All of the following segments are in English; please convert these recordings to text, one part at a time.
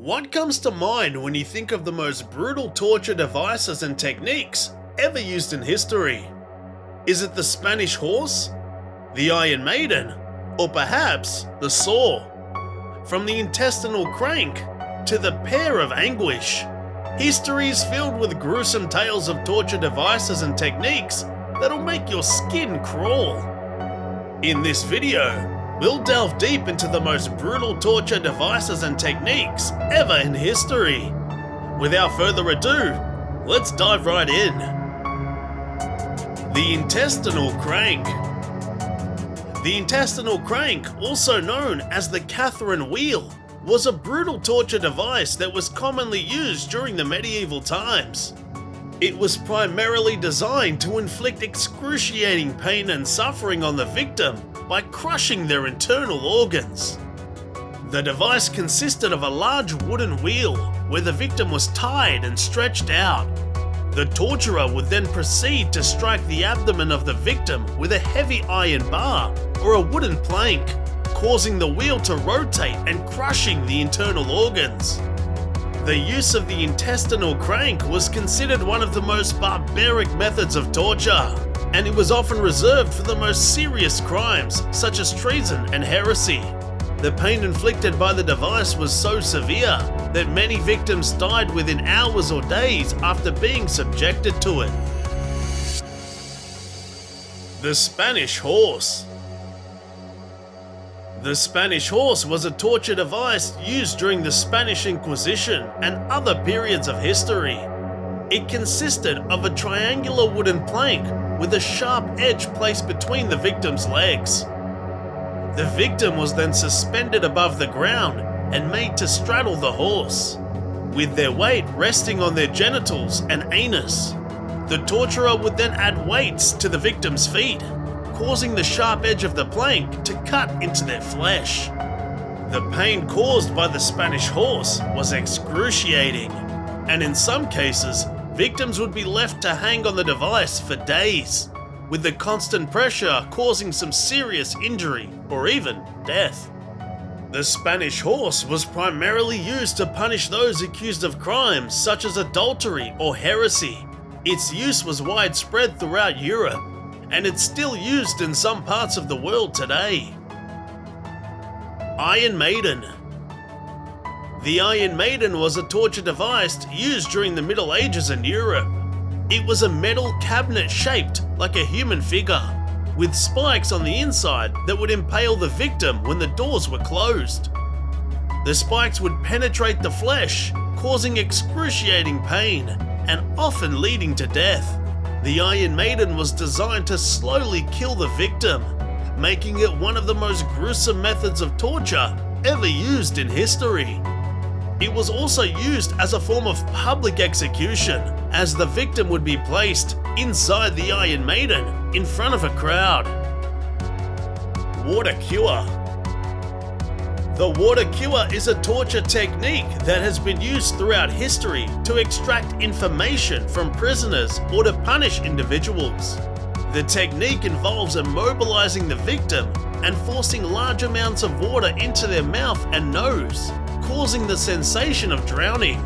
What comes to mind when you think of the most brutal torture devices and techniques ever used in history? Is it the Spanish horse, the Iron Maiden, or perhaps the saw? From the intestinal crank to the pear of anguish, history is filled with gruesome tales of torture devices and techniques that'll make your skin crawl. In this video, we'll delve deep into the most brutal torture devices and techniques ever in history. Without further ado, let's dive right in. The intestinal crank. The intestinal crank, also known as the Catherine wheel, was a brutal torture device that was commonly used during the medieval times. It was primarily designed to inflict excruciating pain and suffering on the victim by crushing their internal organs. The device consisted of a large wooden wheel where the victim was tied and stretched out. The torturer would then proceed to strike the abdomen of the victim with a heavy iron bar or a wooden plank, causing the wheel to rotate and crushing the internal organs. The use of the intestinal crank was considered one of the most barbaric methods of torture, and it was often reserved for the most serious crimes such as treason and heresy. The pain inflicted by the device was so severe that many victims died within hours or days after being subjected to it. The Spanish horse. The Spanish horse was a torture device used during the Spanish Inquisition and other periods of history. It consisted of a triangular wooden plank with a sharp edge placed between the victim's legs. The victim was then suspended above the ground and made to straddle the horse, with their weight resting on their genitals and anus. The torturer would then add weights to the victim's feet, causing the sharp edge of the plank to cut into their flesh. The pain caused by the Spanish horse was excruciating, and in some cases, victims would be left to hang on the device for days, with the constant pressure causing some serious injury or even death. The Spanish horse was primarily used to punish those accused of crimes such as adultery or heresy. Its use was widespread throughout Europe, and it's still used in some parts of the world today. Iron Maiden. The Iron Maiden was a torture device used during the Middle Ages in Europe. It was a metal cabinet shaped like a human figure, with spikes on the inside that would impale the victim when the doors were closed. The spikes would penetrate the flesh, causing excruciating pain and often leading to death. The Iron Maiden was designed to slowly kill the victim, making it one of the most gruesome methods of torture ever used in history. It was also used as a form of public execution, as the victim would be placed inside the Iron Maiden in front of a crowd. Water cure. The water cure is a torture technique that has been used throughout history to extract information from prisoners or to punish individuals. The technique involves immobilizing the victim and forcing large amounts of water into their mouth and nose, causing the sensation of drowning.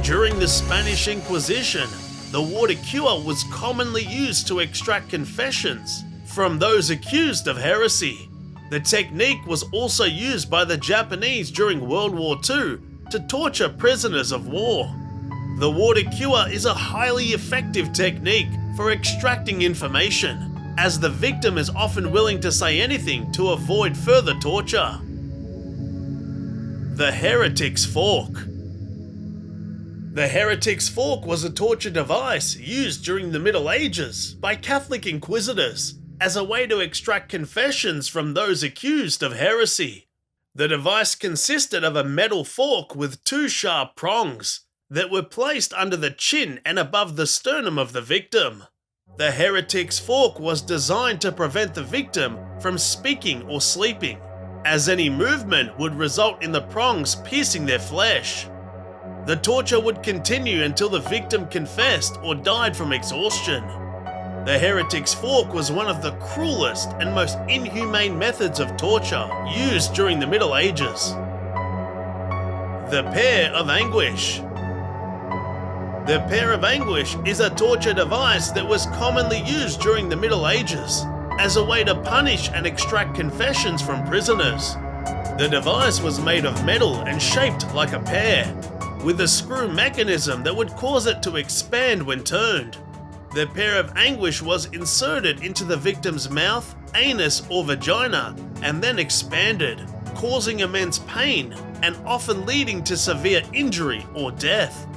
During the Spanish Inquisition, the water cure was commonly used to extract confessions from those accused of heresy. The technique was also used by the Japanese during World War II to torture prisoners of war. The water cure is a highly effective technique for extracting information, as the victim is often willing to say anything to avoid further torture. The Heretics fork. The Heretics fork was a torture device used during the Middle Ages by Catholic inquisitors as a way to extract confessions from those accused of heresy. The device consisted of a metal fork with two sharp prongs that were placed under the chin and above the sternum of the victim. The Heretics fork was designed to prevent the victim from speaking or sleeping, as any movement would result in the prongs piercing their flesh. The torture would continue until the victim confessed or died from exhaustion. The Heretics fork was one of the cruelest and most inhumane methods of torture used during the Middle Ages. The Pair of Anguish. The Pair of Anguish is a torture device that was commonly used during the Middle Ages as a way to punish and extract confessions from prisoners. The device was made of metal and shaped like a pear, with a screw mechanism that would cause it to expand when turned. The Pair of Anguish was inserted into the victim's mouth, anus, or vagina and then expanded, causing immense pain and often leading to severe injury or death.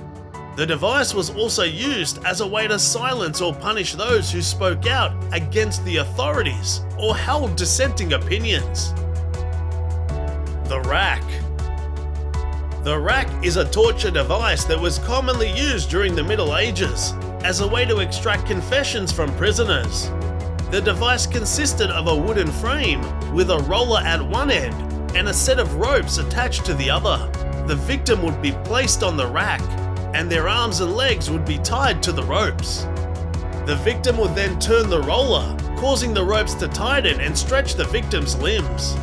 The device was also used as a way to silence or punish those who spoke out against the authorities or held dissenting opinions. The rack. The rack is a torture device that was commonly used during the Middle Ages as a way to extract confessions from prisoners. The device consisted of a wooden frame with a roller at one end and a set of ropes attached to the other. The victim would be placed on the rack, and their arms and legs would be tied to the ropes. The victim would then turn the roller, causing the ropes to tighten and stretch the victim's limbs.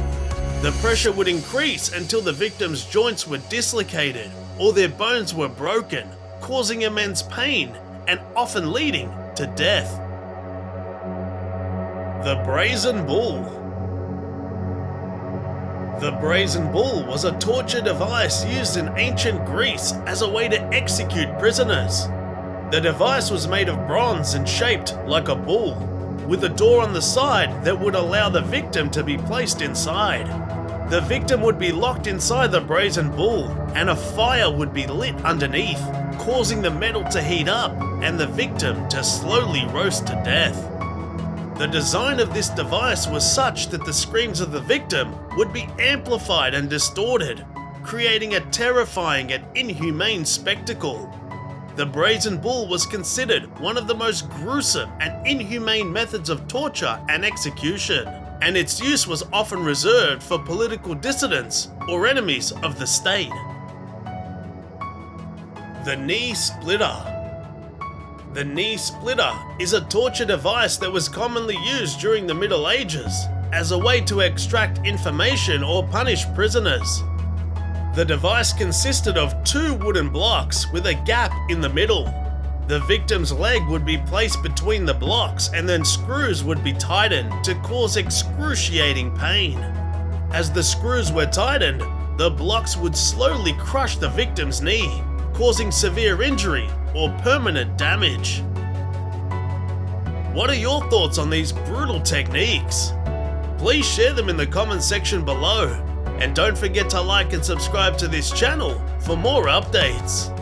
The pressure would increase until the victim's joints were dislocated or their bones were broken, causing immense pain and often leading to death. The Brazen Bull. The Brazen Bull was a torture device used in ancient Greece as a way to execute prisoners. The device was made of bronze and shaped like a bull, with a door on the side that would allow the victim to be placed inside. The victim would be locked inside the Brazen Bull, and a fire would be lit underneath, causing the metal to heat up and the victim to slowly roast to death. The design of this device was such that the screams of the victim would be amplified and distorted, creating a terrifying and inhumane spectacle. The Brazen Bull was considered one of the most gruesome and inhumane methods of torture and execution, and its use was often reserved for political dissidents or enemies of the state. The Knee Splitter. The knee splitter is a torture device that was commonly used during the Middle Ages as a way to extract information or punish prisoners. The device consisted of two wooden blocks with a gap in the middle. The victim's leg would be placed between the blocks and then screws would be tightened to cause excruciating pain. As the screws were tightened, the blocks would slowly crush the victim's knee, causing severe injury or permanent damage. What are your thoughts on these brutal techniques? Please share them in the comment section below, and don't forget to like and subscribe to this channel for more updates.